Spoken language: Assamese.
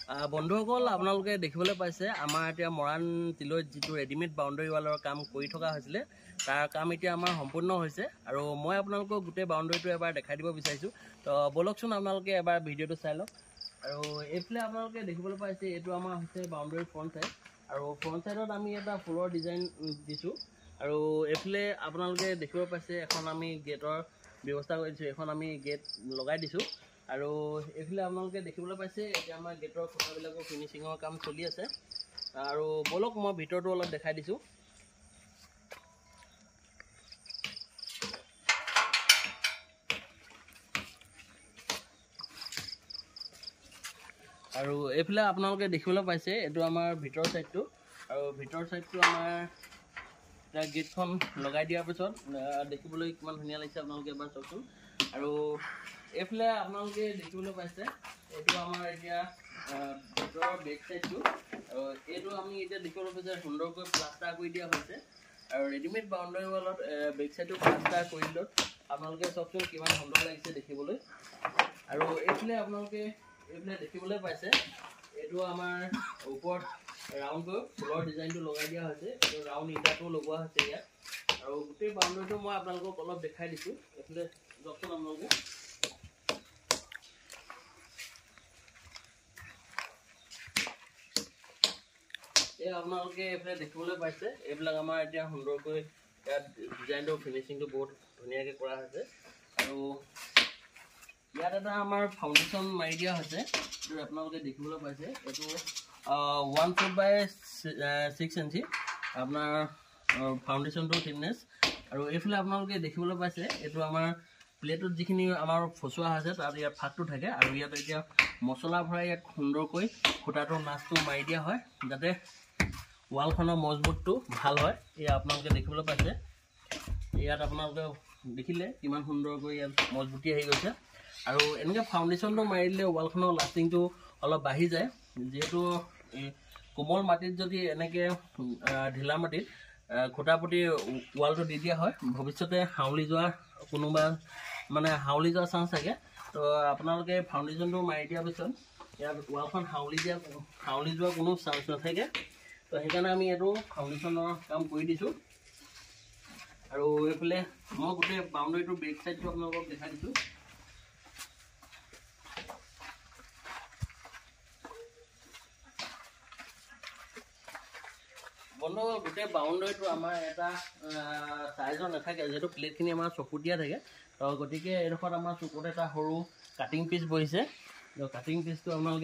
বন্ধুসকল আপোনালোকে দেখিবলৈ পাইছে আমাৰ এতিয়া মৰাণ তিলৈত যিটো ৰেডিমেড বাউণ্ডাৰী ৱালৰ কাম কৰি থকা হৈছিলে তাৰ কাম এতিয়া আমাৰ সম্পূৰ্ণ হৈছে আৰু মই আপোনালোকক গোটেই বাউণ্ডাৰীটো এবাৰ দেখাই দিব বিচাৰিছোঁ। তো বলকচোন আপোনালোকে এবাৰ ভিডিঅ'টো চাই লওক। আৰু এইফালে আপোনালোকে দেখিবলৈ পাইছে এইটো আমাৰ হৈছে বাউণ্ডাৰী ফ্ৰণ্ট চাইড আৰু ফ্ৰণ্ট চাইডত আমি এটা ফুলৰ ডিজাইন দিছোঁ আৰু এইফালে আপোনালোকে দেখিব পাইছে এখন আমি গেটৰ ব্যৱস্থা কৰিছোঁ, এখন আমি গেট লগাই দিছোঁ আৰু এইফালে আপোনালোকে দেখিবলৈ পাইছে এতিয়া আমাৰ গেটৰ খুঁটাবিলাকৰ ফিনিচিঙৰ কাম চলি আছে আৰু বলক মই ভিতৰটো অলপ দেখাই দিছোঁ। আৰু এইফালে আপোনালোকে দেখিবলৈ পাইছে এইটো আমাৰ ভিতৰ চাইডটো আৰু ভিতৰ চাইডটো আমাৰ এতিয়া গেটখন লগাই দিয়াৰ পিছত দেখিবলৈ কিমান ধুনীয়া লাগিছে আপোনালোকে এবাৰ চাওকচোন। আৰু এইফালে আপোনালোকে দেখিবলৈ পাইছে এইটো আমাৰ এতিয়া ভিতৰৰ বেক চাইডটো আৰু এইটো আমি এতিয়া দেখিবলৈ পাইছে সুন্দৰকৈ প্লাষ্টাৰ কৰি দিয়া হৈছে আৰু ৰেডিমেড বাউণ্ডাৰী ৱালত বেক চাইডটো প্লাষ্টাৰ কৰি দিলত আপোনালোকে চাওকচোন কিমান সুন্দৰ লাগিছে দেখিবলৈ। আৰু এইফালে আপোনালোকে এইফালে দেখিবলৈ পাইছে এইটো আমাৰ ওপৰত ৰাউণ্ডকৈ ফুলৰ ডিজাইনটো লগাই দিয়া হৈছে, এইটো ৰাউণ্ড ইটাটো লগোৱা হৈছে ইয়াত আৰু গোটেই বাউণ্ডাৰীটো মই আপোনালোকক অলপ দেখাই দিছোঁ। এইফালে চাওকচোন আপোনালোকে আপোনালোকে এইফালে দেখিবলৈ পাইছে এইবিলাক আমাৰ এতিয়া সুন্দৰকৈ ইয়াত ডিজাইনটো ফিনিচিংটো বহুত ধুনীয়াকৈ কৰা হৈছে আৰু ইয়াত এটা আমাৰ ফাউণ্ডেশ্যন মাৰি দিয়া হৈছে এইটো আপোনালোকে দেখিবলৈ পাইছে এইটো 1 ফুট বাই 6 ইঞ্চি আপোনাৰ ফাউণ্ডেশ্যনটো থিকনেছ আৰু এইফালে আপোনালোকে দেখিবলৈ পাইছে এইটো আমাৰ প্লেটত যিখিনি আমাৰ ফচুৱা হৈছে তাত ইয়াত ফাঁকটো থাকে আৰু ইয়াত এতিয়া মছলা ভৰাই ইয়াত সুন্দৰকৈ খুঁটাটোৰ নাচটো মাৰি দিয়া হয় যাতে ৱালখনৰ মজবুতটো ভাল হয়। এয়া আপোনালোকে দেখিবলৈ পাইছে ইয়াত আপোনালোকে দেখিলে কিমান সুন্দৰকৈ ইয়াত মজবুতি আহি গৈছে আৰু এনেকৈ ফাউণ্ডেশ্যনটো মাৰি দিলে ৱালখনৰ লাষ্টিংটো অলপ বাঢ়ি যায়। যিহেতু কোমল মাটিত যদি এনেকৈ ঢিলা মাটিত খুঁটা পুতি ৱালটো দি দিয়া হয় ভৱিষ্যতে হাউলি যোৱা কোনোবা মানে হাউলি যোৱা চান্স থাকে। তো আপোনালোকে ফাউণ্ডেশ্যনটো মাৰি দিয়াৰ পিছত ইয়াত ৱালখন হাউলি যোৱা কোনো চান্স নাথাকে। তো সেইকাৰণে আমি এইটো ফাউণ্ডেশ্যনৰ কাম কৰি দিছোঁ আৰু এইফালে মই গোটেই বাউণ্ডাৰীটোৰ বেক চাইডটো আপোনালোকক দেখাই দিছোঁ। বন্ধু গোটেই বাউণ্ডাৰীটো আমাৰ এটা চাইজৰ নাথাকে যিহেতু প্লেটখিনি আমাৰ চকুতীয়া থাকে তো গতিকে এইডোখৰত আমাৰ চকুত এটা সৰু কাটিং পিচ বহিছে। কাটিং পিচটো আপোনালোকে